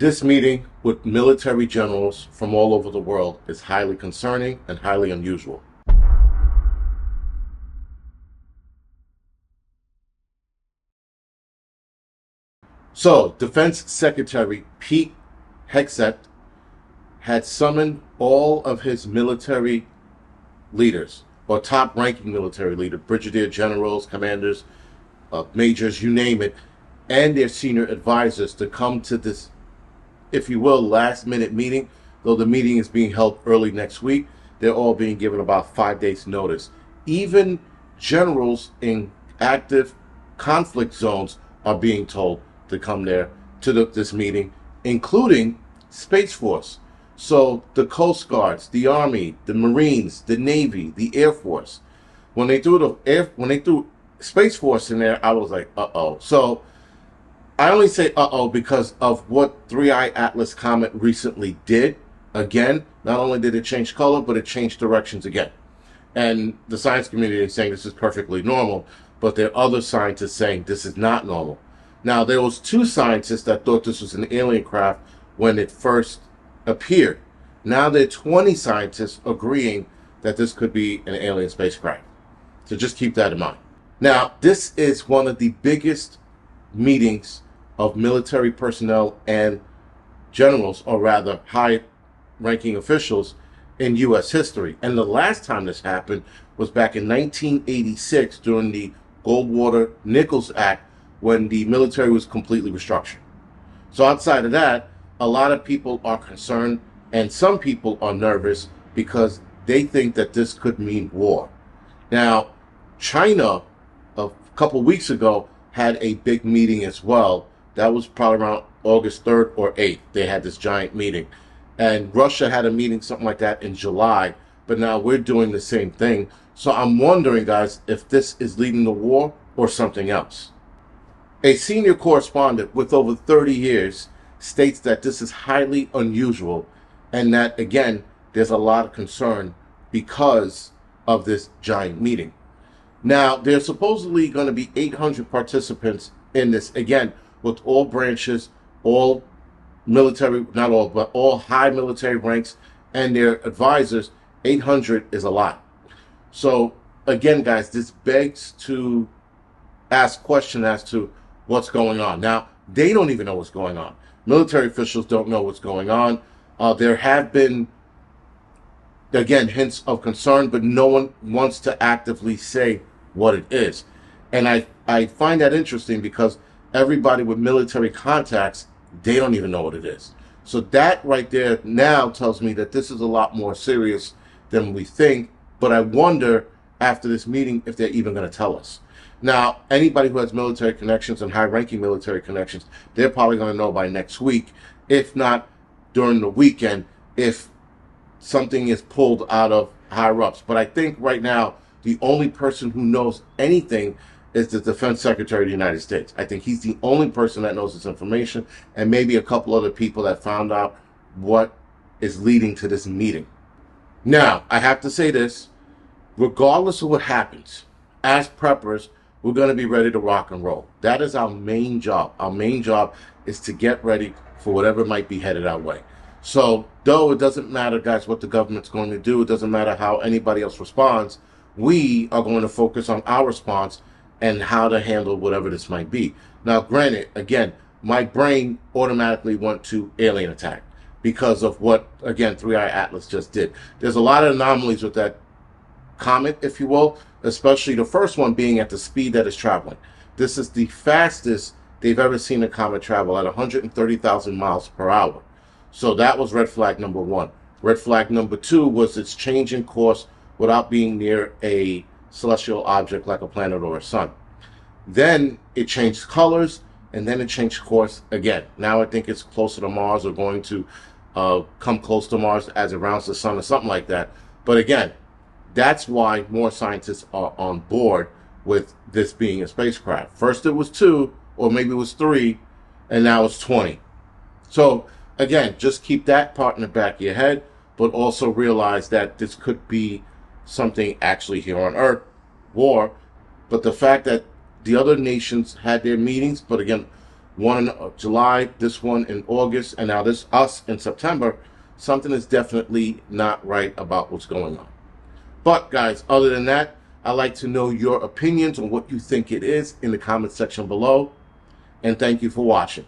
This meeting with military generals from all over the world is highly concerning and highly unusual. So, Defense Secretary Pete Hegseth had summoned all of his military leaders, or top-ranking military leaders, brigadier generals, commanders, majors, you name it, and their senior advisors to come to this, if you will, last-minute meeting. Though the meeting is being held early next week, they're all being given about 5 days' notice. Even generals in active conflict zones are being told to come there to this meeting, including Space Force. So the Coast Guards, the Army, the Marines, the Navy, the Air Force. When they threw Space Force in there, I was like, uh-oh. So I only say uh-oh because of what 3i Atlas Comet recently did. Again, not only did it change color, but it changed directions again. And the science community is saying this is perfectly normal, but there are other scientists saying this is not normal. Now, there was 2 scientists that thought this was an alien craft when it first appeared. Now there are 20 scientists agreeing that this could be an alien spacecraft. So just keep that in mind. Now, this is one of the biggest meetings of military personnel and generals, or rather high-ranking officials in U.S. history. And the last time this happened was back in 1986 during the Goldwater-Nichols Act, when the military was completely restructured. So outside of that, a lot of people are concerned, and some people are nervous because they think that this could mean war. Now, China, a couple weeks ago, had a big meeting as well. That was probably around August 3rd or 8th. They had this giant meeting. And Russia had a meeting, something like that, in July. But now we're doing the same thing. So I'm wondering, guys, if this is leading to war or something else. A senior correspondent with over 30 years states that this is highly unusual and that, again, there's a lot of concern because of this giant meeting. Now, there's supposedly going to be 800 participants in this, again, with all branches, all military, not all, but all high military ranks and their advisors. 800 is a lot. So, again, guys, this begs to ask questions as to what's going on. Now, they don't even know what's going on. Military officials don't know what's going on. There have been, again, hints of concern, but no one wants to actively say what it is. And I find that interesting because everybody with military contacts, they don't even know what it is. So that right there now tells me that this is a lot more serious than we think. But I wonder after this meeting if they're even going to tell us. Now, anybody who has military connections and high-ranking military connections, they're probably going to know by next week, if not during the weekend, if something is pulled out of higher-ups. But I think right now, the only person who knows anything is the Defense Secretary of the United States. I think he's the only person that knows this information, and maybe a couple other people that found out what is leading to this meeting. Now, I have to say this, regardless of what happens, as preppers, we're going to be ready to rock and roll. That is our main job. Our main job is to get ready for whatever might be headed our way. So, though it doesn't matter, guys, what the government's going to do, it doesn't matter how anybody else responds, we are going to focus on our response and how to handle whatever this might be. Now, granted, again, my brain automatically went to alien attack because of what, again, 3i Atlas just did. There's a lot of anomalies with that comet, if you will, especially the first one being at the speed that it's traveling. This is the fastest they've ever seen a comet travel, at 130,000 miles per hour. So that was red flag number 1. Red flag number 2 was its change in course without being near a celestial object like a planet or a sun. Then it changed colors, and then it changed course again. Now I think it's closer to Mars, or going to come close to Mars as it rounds the sun or something like that. But again, that's why more scientists are on board with this being a spacecraft. First it was 2, or maybe it was 3, and now it's 20. So again, just keep that part in the back of your head, but also realize that this could be something actually here on Earth, war. But the fact that the other nations had their meetings, but again, one in July, this one in August, and now this us in September, something is definitely not right about what's going on. But guys, other than that, I'd like to know your opinions on what you think it is in the comment section below. And thank you for watching.